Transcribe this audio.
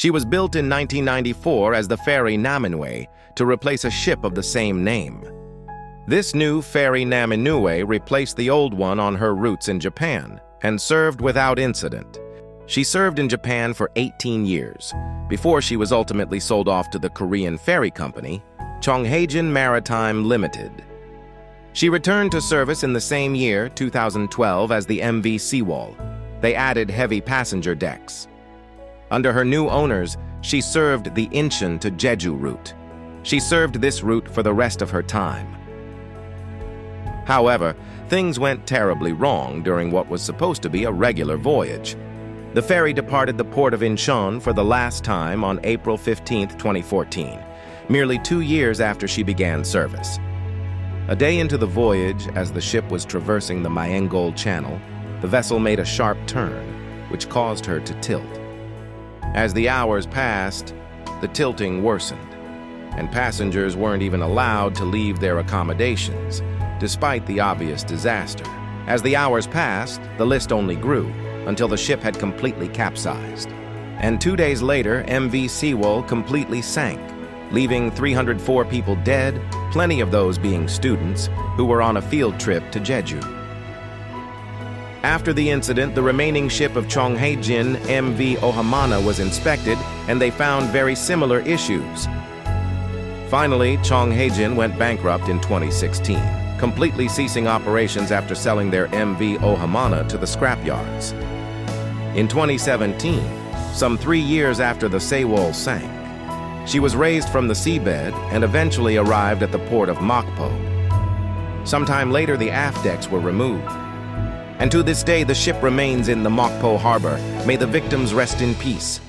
She was built in 1994 as the Ferry Naminoue to replace a ship of the same name. This new Ferry Naminoue replaced the old one on her routes in Japan and served without incident. She served in Japan for 18 years, before she was ultimately sold off to the Korean ferry company, Chonghaejin Maritime Limited. She returned to service in the same year, 2012, as the MV Seawall. They added heavy passenger decks. Under her new owners, she served the Incheon to Jeju route. She served this route for the rest of her time. However, things went terribly wrong during what was supposed to be a regular voyage. The ferry departed the port of Incheon for the last time on April 15, 2014, merely 2 years after she began service. A day into the voyage, as the ship was traversing the Maengol Channel, the vessel made a sharp turn, which caused her to tilt. As the hours passed, the tilting worsened, and passengers weren't even allowed to leave their accommodations, despite the obvious disaster. As the hours passed, the list only grew, until the ship had completely capsized. And 2 days later, MV Seawall completely sank, leaving 304 people dead, plenty of those being students who were on a field trip to Jeju. After the incident, the remaining ship of Chonghaejin, MV Ohamana, was inspected, and they found very similar issues. Finally, Chonghaejin went bankrupt in 2016, completely ceasing operations after selling their MV Ohamana to the scrapyards. In 2017, some 3 years after the Seawall sank, she was raised from the seabed and eventually arrived at the port of Mokpo. Sometime later, the aft decks were removed. And to this day, the ship remains in the Mokpo harbor. May the victims rest in peace.